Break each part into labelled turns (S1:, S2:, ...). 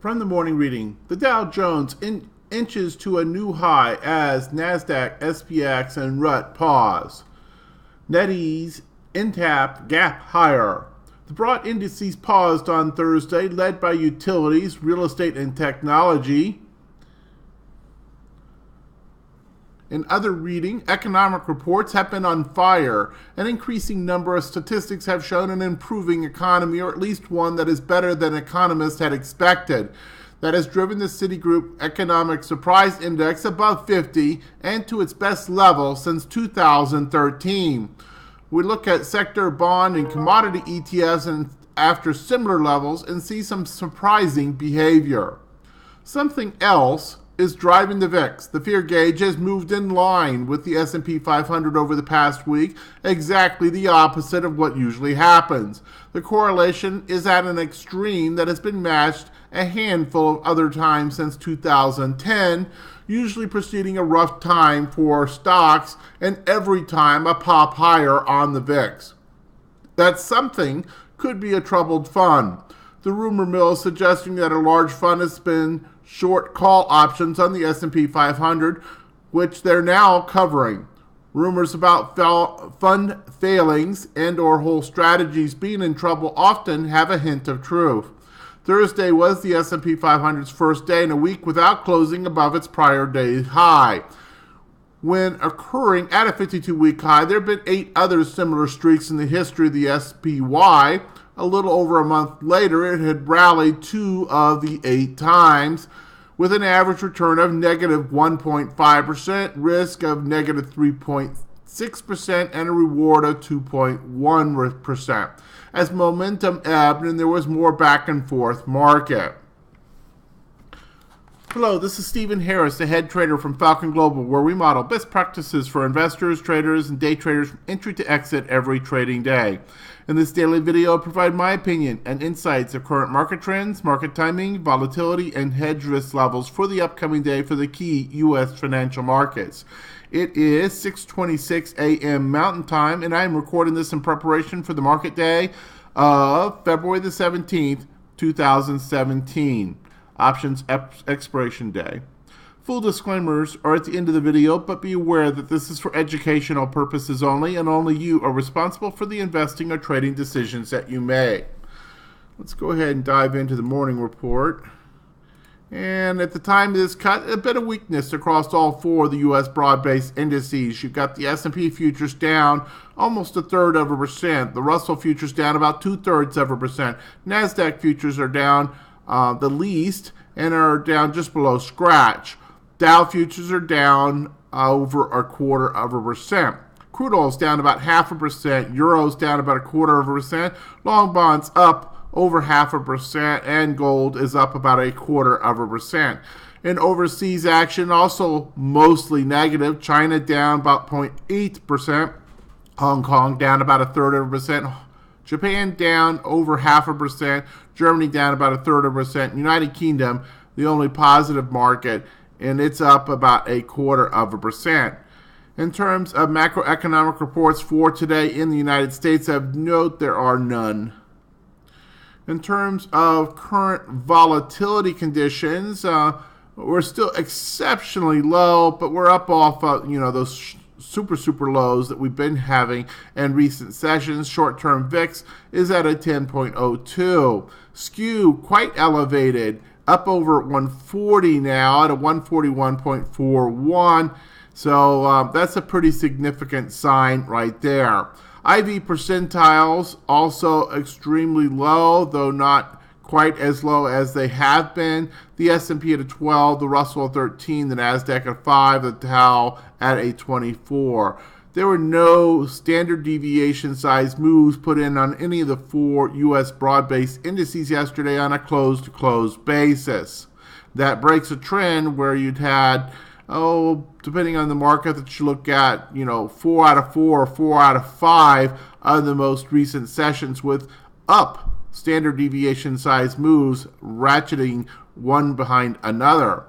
S1: From the morning reading, the Dow Jones inches to a new high as NASDAQ, SPX, and RUT pause. NetEase, Intap gap higher. The broad indices paused on Thursday, led by utilities, real estate, and technology. In other reading, economic reports have been on fire. An increasing number of statistics have shown an improving economy, or at least one that is better than economists had expected. That has driven the Citigroup Economic Surprise Index above 50 and to its best level since 2013. We look at sector bond and commodity ETFs and after similar levels and see some surprising behavior. Something else is driving the VIX. The fear gauge has moved in line with the S&P 500 over the past week, exactly the opposite of what usually happens. The correlation is at an extreme that has been matched a handful of other times since 2010, usually preceding a rough time for stocks and every time a pop higher on the VIX. That something could be a troubled fund. The rumor mill is suggesting that a large fund has been short call options on the S&P 500, which they're now covering. Rumors about fund failings and or whole strategies being in trouble often have a hint of truth. Thursday was the S&P 500's first day in a week without closing above its prior day high. When occurring at a 52-week high, there have been 8 other similar streaks in the history of the SPY. A little over a month later, it had rallied 2 of the 8 times, with an average return of negative 1.5%, risk of negative 3.6%, and a reward of 2.1%, as momentum ebbed and there was more back and forth market. Hello, this is Stephen Harris, the head trader from Falcon Global, where we model best practices for investors, traders, and day traders from entry to exit every trading day. In this daily video, I provide my opinion and insights of current market trends, market timing, volatility, and hedge risk levels for the upcoming day for the key U.S. financial markets. It is 6:26 a.m. Mountain Time, and I am recording this in preparation for the market day of February the 17th, 2017. Options expiration day. Full disclaimers are at the end of the video, but be aware that this is for educational purposes only, and only you are responsible for the investing or trading decisions that you make. Let's go ahead and dive into the morning report. And at the time of this cut, a bit of weakness across all 4 of the U.S. broad-based indices. You've got the S&P futures down almost 1/3%. The Russell futures down about 2/3%. NASDAQ futures are down the least and are down just below scratch. Dow futures are down over 1/4%. Crude oil is down about 0.5%. Euro's down about 1/4%. Long bonds up over 0.5%, and gold is up about 1/4%. In overseas action, also mostly negative. China down about 0.8%. Hong Kong down about 1/3%. Japan down over 0.5%. Germany down about 1/3%. United Kingdom, the only positive market, and it's up about 1/4%. In terms of macroeconomic reports for today in the United States, of note, there are none. In terms of current volatility conditions, we're still exceptionally low, but we're up off those super lows that we've been having in recent sessions. Short-term VIX is at a 10.02. Skew quite elevated, up over 140 now at a 141.41. So that's a pretty significant sign right there. IV percentiles also extremely low, though not quite as low as they have been. The S&P at a 12, the Russell at 13, the NASDAQ at 5, the Dow at a 24. There were no standard deviation size moves put in on any of the 4 U.S. broad-based indices yesterday on a close-to-close basis. That breaks a trend where you'd had, depending on the market that you look at, 4 out of 4 or 4 out of 5 of the most recent sessions with up standard deviation size moves ratcheting one behind another.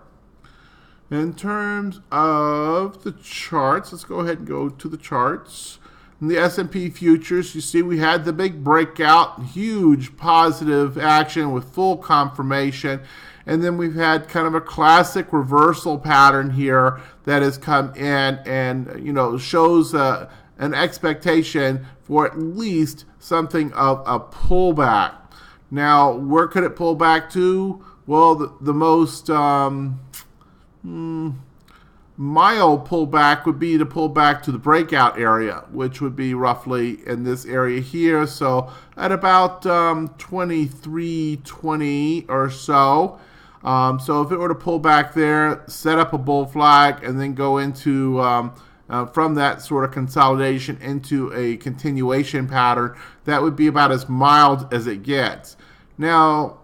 S1: In terms of the charts, let's go ahead and go to the charts. In the S&P futures, you see we had the big breakout, huge positive action with full confirmation. And then we've had kind of a classic reversal pattern here that has come in and, shows an expectation for at least something of a pullback. Now, where could it pull back to? Well, the most mild pullback would be to pull back to the breakout area, which would be roughly in this area here. So at about 23.20 or so. So if it were to pull back there, set up a bull flag, and then go into from that sort of consolidation into a continuation pattern, that would be about as mild as it gets. Now,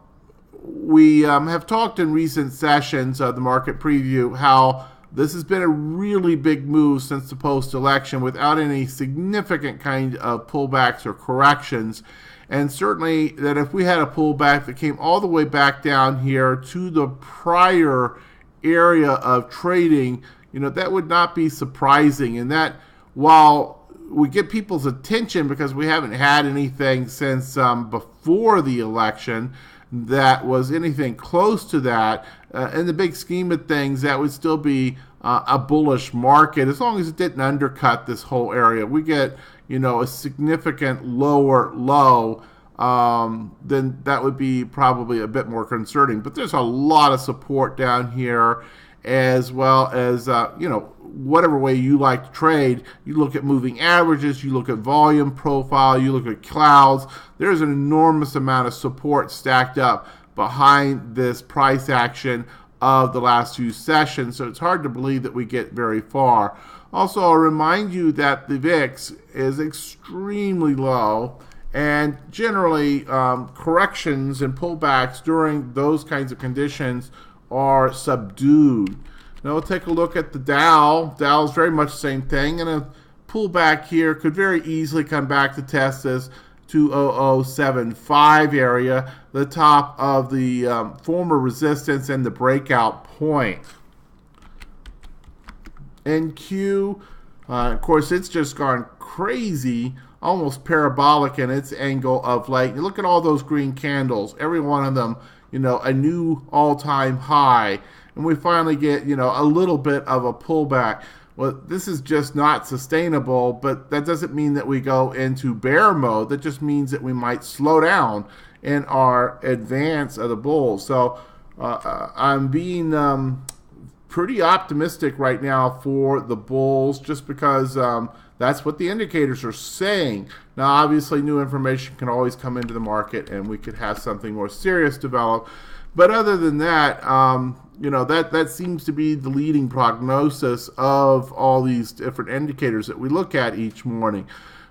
S1: we have talked in recent sessions of the market preview how this has been a really big move since the post-election without any significant kind of pullbacks or corrections. And certainly that if we had a pullback that came all the way back down here to the prior area of trading, that would not be surprising. And that while we get people's attention because we haven't had anything since before the election that was anything close to that, in the big scheme of things, that would still be a bullish market as long as it didn't undercut this whole area. We get, a significant lower low, then that would be probably a bit more concerning. But there's a lot of support down here, as well as, whatever way you like to trade. You look at moving averages, you look at volume profile, you look at clouds. There's an enormous amount of support stacked up behind this price action of the last few sessions, so it's hard to believe that we get very far. Also, I'll remind you that the VIX is extremely low, and generally corrections and pullbacks during those kinds of conditions are subdued. Now we'll take a look at the Dow. Dow is very much the same thing, and a pullback here could very easily come back to test this 20075 area, the top of the former resistance and the breakout point. NQ, of course, it's just gone crazy, almost parabolic in its angle of late. You look at all those green candles, every one of them, a new all-time high. And we finally get, a little bit of a pullback. Well, this is just not sustainable, but that doesn't mean that we go into bear mode. That just means that we might slow down in our advance of the bulls. So I'm being pretty optimistic right now for the bulls just because that's what the indicators are saying. Now, obviously, new information can always come into the market and we could have something more serious develop. But other than that, that seems to be the leading prognosis of all these different indicators that we look at each morning.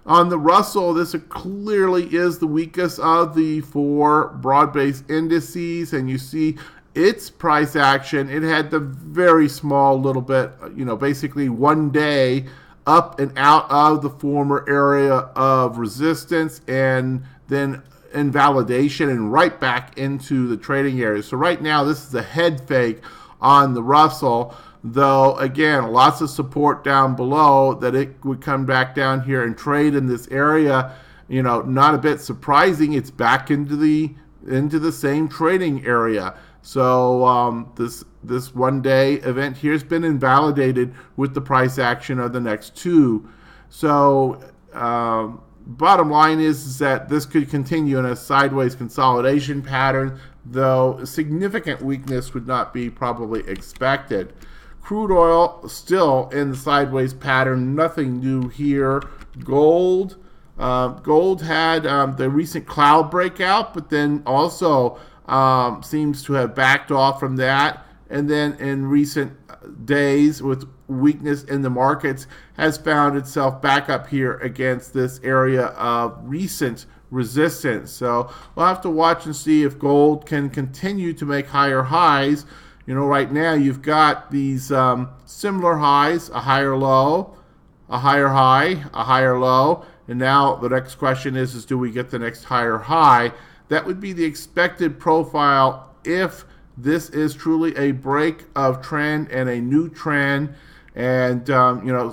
S1: On the Russell, this clearly is the weakest of the four broad-based indices, and you see its price action. It had the very small little bit, basically 1 day up and out of the former area of resistance, and then invalidation and right back into the trading area. So right now this is a head fake on the Russell, though again lots of support down below that it would come back down here and trade in this area. Not a bit surprising, it's back into the same trading area. So this 1 day event here has been invalidated with the price action of the next two. So bottom line is that this could continue in a sideways consolidation pattern, though significant weakness would not be probably expected. Crude oil still in the sideways pattern, nothing new here. Gold had the recent cloud breakout, but then also seems to have backed off from that, and then in recent days with weakness in the markets has found itself back up here against this area of recent resistance. So we'll have to watch and see if gold can continue to make higher highs. Right now you've got these similar highs, a higher low, a higher high, a higher low, and now the next question is do we get the next higher high? That would be the expected profile if this is truly a break of trend and a new trend. And,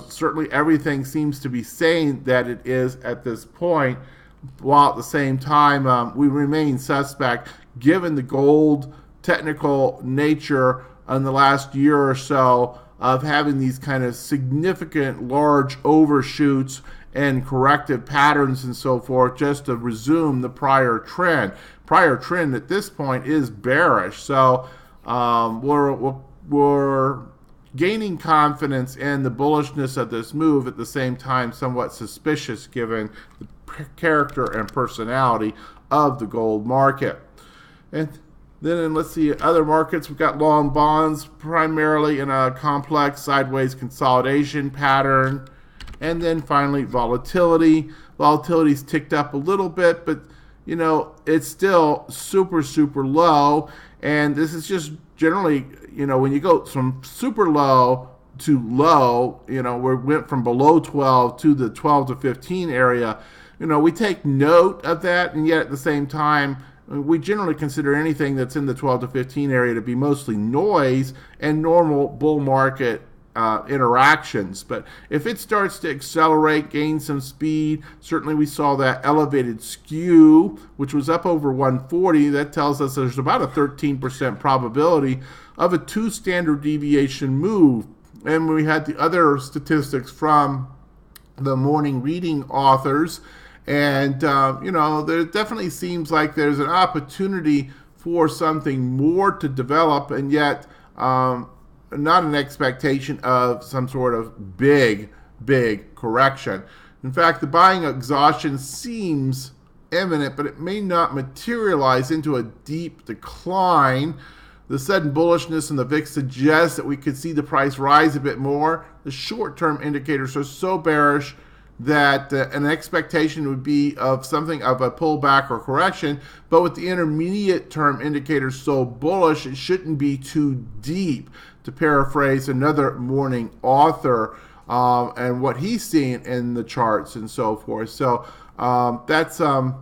S1: certainly everything seems to be saying that it is at this point, while at the same time, we remain suspect given the gold technical nature in the last year or so of having these kind of significant large overshoots and corrective patterns and so forth just to resume the prior trend. Prior trend at this point is bearish. So we're gaining confidence in the bullishness of this move, at the same time somewhat suspicious given the character and personality of the gold market. And then let's see, other markets, we've got long bonds primarily in a complex sideways consolidation pattern. And then finally volatility. Volatility's ticked up a little bit, but it's still super, super low. And this is just generally, when you go from super low to low, we went from below 12 to the 12 to 15 area, we take note of that, and yet at the same time, we generally consider anything that's in the 12 to 15 area to be mostly noise and normal bull market interactions. But if it starts to accelerate, gain some speed, certainly we saw that elevated skew, which was up over 140. That tells us there's about a 13% probability of a 2 standard deviation move. And we had the other statistics from the morning reading authors. And, there definitely seems like there's an opportunity for something more to develop, and yet not an expectation of some sort of big correction. In fact, the buying exhaustion seems imminent, but it may not materialize into a deep decline. The sudden bullishness in the VIX suggests that we could see the price rise a bit more. The short-term indicators are so bearish that an expectation would be of something of a pullback or correction, but with the intermediate term indicators so bullish, it shouldn't be too deep, to paraphrase another morning author, and what he's seeing in the charts and so forth. So that's I'm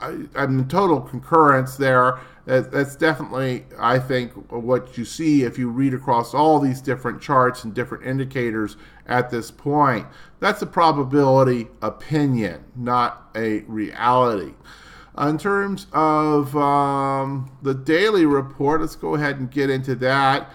S1: in total concurrence there. That's definitely, I think, what you see if you read across all these different charts and different indicators at this point. That's a probability opinion, not a reality. In terms of the daily report, let's go ahead and get into that.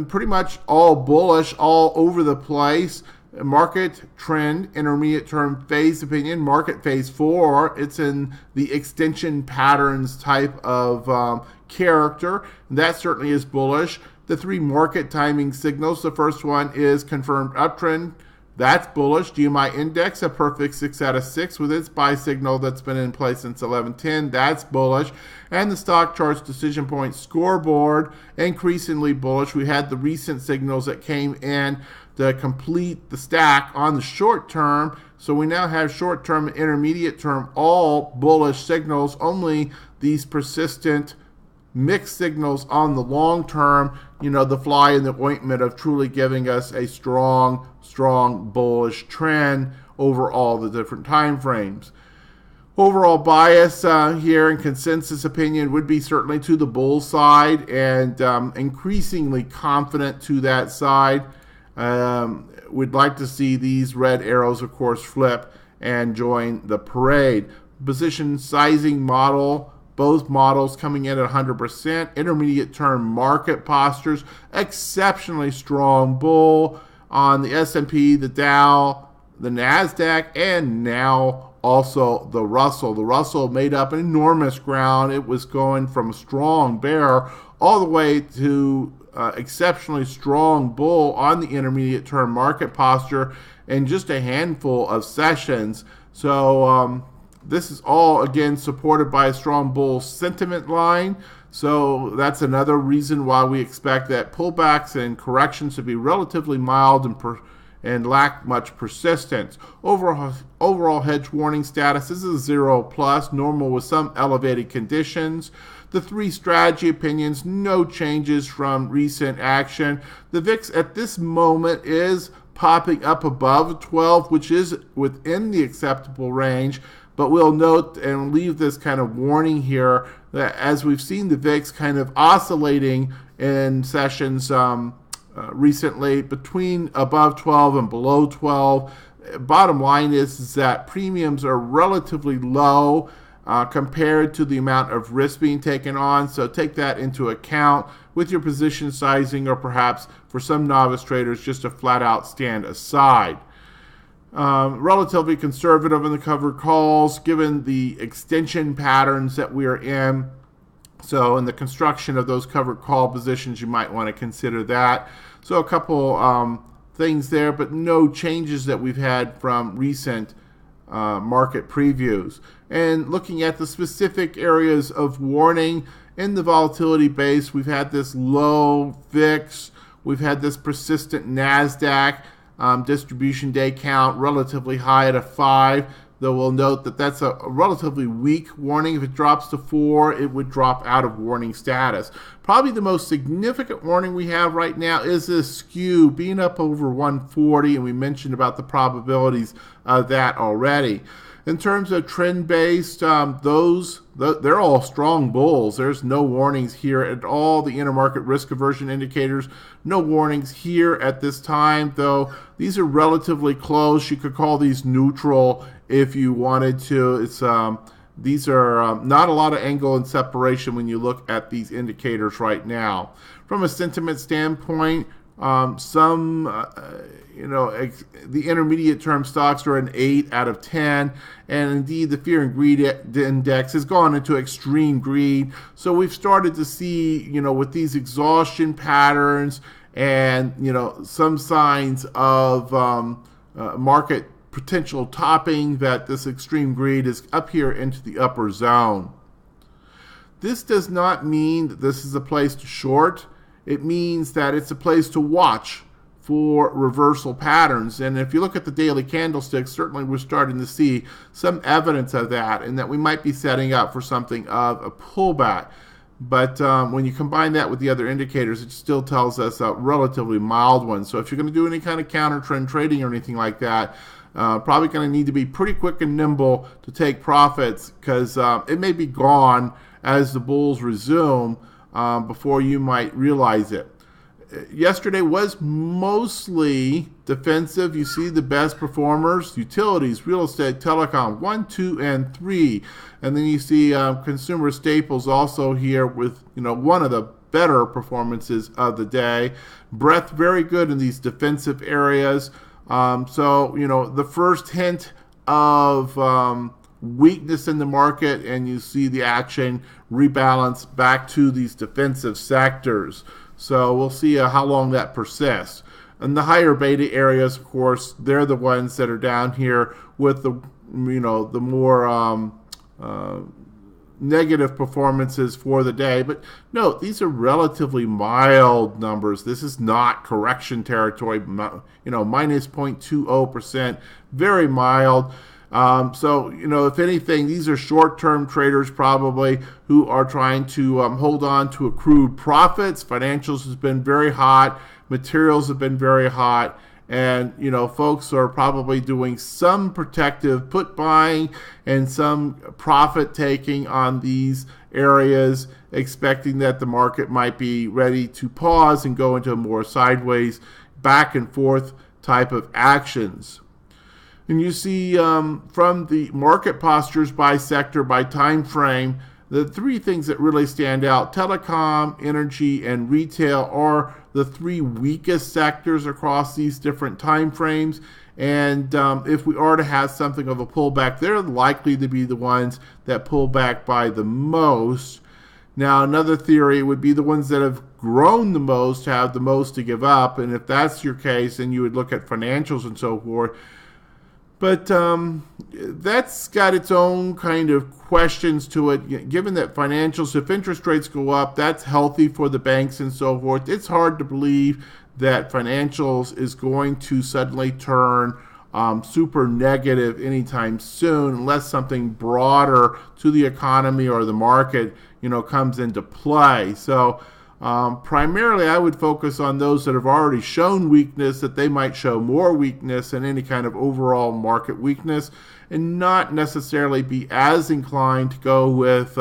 S1: Pretty much all bullish, all over the place. Market trend, intermediate term phase opinion, market phase 4. It's in the extension patterns type of character. That certainly is bullish. The 3 market timing signals. The first one is confirmed uptrend. That's bullish. GMI index, a perfect 6 out of 6 with its buy signal that's been in place since 11:10. That's bullish. And the stock charts decision point scoreboard, increasingly bullish. We had the recent signals that came in to complete the stack on the short term. So we now have short term and intermediate term, all bullish signals, only these persistent mixed signals on the long term, the fly in the ointment of truly giving us a strong bullish trend over all the different time frames. Overall bias here and consensus opinion would be certainly to the bull side, and increasingly confident to that side. We'd like to see these red arrows, of course, flip and join the parade. Position sizing model, both models coming in at 100%. Intermediate term market postures, exceptionally strong bull on the S&P, the Dow, the NASDAQ, and now also the Russell. The Russell made up enormous ground. It was going from a strong bear all the way to exceptionally strong bull on the intermediate term market posture in just a handful of sessions. So this is all, again, supported by a strong bull sentiment line. So that's another reason why we expect that pullbacks and corrections to be relatively mild and lack much persistence. Overall hedge warning status is a 0+, normal with some elevated conditions. The 3 strategy opinions, no changes from recent action. The VIX at this moment is popping up above 12, which is within the acceptable range. But we'll note and leave this kind of warning here that as we've seen the VIX kind of oscillating in sessions recently between above 12 and below 12. Bottom line is that premiums are relatively low compared to the amount of risk being taken on. So take that into account with your position sizing, or perhaps for some novice traders, just a flat out stand aside. Relatively conservative in the covered calls given the extension patterns that we are in. So in the construction of those covered call positions, you might want to consider that. So a couple things there, but no changes that we've had from recent market previews. And looking at the specific areas of warning in the volatility base, we've had this low VIX, we've had this persistent NASDAQ distribution day count relatively high at a 5, though we'll note that that's a relatively weak warning. If it drops to 4, it would drop out of warning status. Probably the most significant warning we have right now is this skew being up over 140, and we mentioned about the probabilities of that already. In terms of trend-based, they're all strong bulls. There's no warnings here at all. The intermarket risk aversion indicators, no warnings here at this time, though these are relatively close. You could call these neutral if you wanted to. These are not a lot of angle and separation when you look at these indicators right now. From a sentiment standpoint, the intermediate term stocks are an 8 out of 10, and indeed the fear and greed index has gone into extreme greed. So we've started to see, with these exhaustion patterns and, some signs of market potential topping, that this extreme greed is up here into the upper zone. This does not mean that this is a place to short. It means that it's a place to watch for reversal patterns. And if you look at the daily candlesticks, certainly we're starting to see some evidence of that, and that we might be setting up for something of a pullback. But when you combine that with the other indicators, it still tells us a relatively mild one. So if you're going to do any kind of counter trend trading or anything like that, probably going to need to be pretty quick and nimble to take profits, because it may be gone as the bulls resume before you might realize it. Yesterday was mostly defensive. You see the best performers: utilities, real estate, telecom, 1, 2, and 3. And then you see consumer staples also here with one of the better performances of the day. Breadth very good in these defensive areas. So the first hint of weakness in the market, and you see the action rebalance back to these defensive sectors. So we'll see how long that persists. And the higher beta areas, of course, they're the ones that are down here with the more negative performances for the day. But note, these are relatively mild numbers. This is not correction territory. Minus 0.20%, very mild. So, if anything, these are short-term traders probably who are trying to hold on to accrued profits. Financials has been very hot. Materials have been very hot. And, folks are probably doing some protective put buying and some profit taking on these areas, expecting that the market might be ready to pause and go into a more sideways, back and forth type of actions. And you see from the market postures by sector, by time frame, the three things that really stand out: telecom, energy, and retail are the three weakest sectors across these different time frames. And if we are to have something of a pullback, they're likely to be the ones that pull back by the most. Now, another theory would be the ones that have grown the most have the most to give up. And if that's your case, then you would look at financials and so forth. But that's got its own kind of questions to it, given that financials, if interest rates go up, that's healthy for the banks and so forth. It's hard to believe that financials is going to suddenly turn super negative anytime soon, unless something broader to the economy or the market, comes into play. So primarily, I would focus on those that have already shown weakness, that they might show more weakness and any kind of overall market weakness, and not necessarily be as inclined to go with,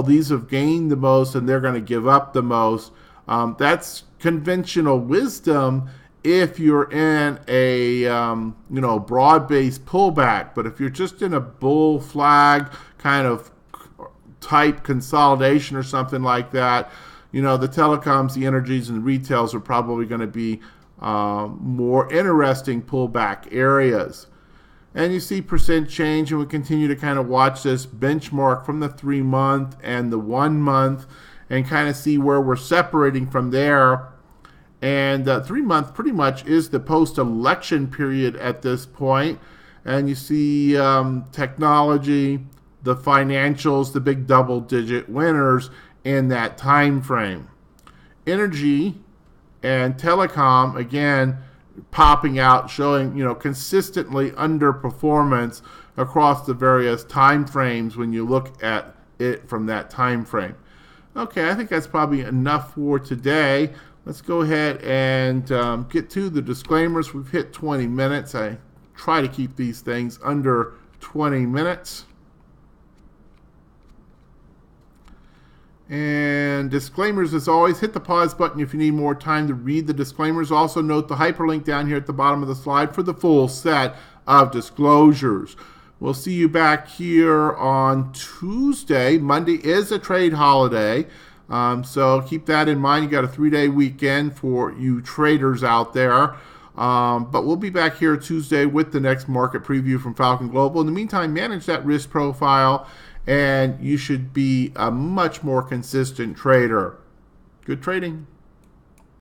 S1: these have gained the most and they're going to give up the most. That's conventional wisdom if you're in a broad-based pullback. But if you're just in a bull flag kind of type consolidation or something like that, the telecoms, the energies, and the retails are probably going to be more interesting pullback areas. And you see percent change, and we continue to kind of watch this benchmark from the 3-month and the 1 month and kind of see where we're separating from there. And 3-month pretty much is the post-election period at this point. And you see technology, the financials, the big double-digit winners in that time frame. Energy and telecom, again, popping out, showing consistently underperformance across the various time frames when you look at it from that time frame. Okay, I think that's probably enough for today. Let's go ahead and get to the disclaimers. We've hit 20 minutes. I try to keep these things under 20 minutes. And disclaimers, as always, hit the pause button if you need more time to read the disclaimers. Also note the hyperlink down here at the bottom of the slide for the full set of disclosures. We'll see you back here on Tuesday. Monday is a trade holiday, so keep that in mind. You got a 3-day weekend for you traders out there. But we'll be back here Tuesday with the next market preview from Falcon Global. In the meantime, manage that risk profile, and you should be a much more consistent trader. Good trading.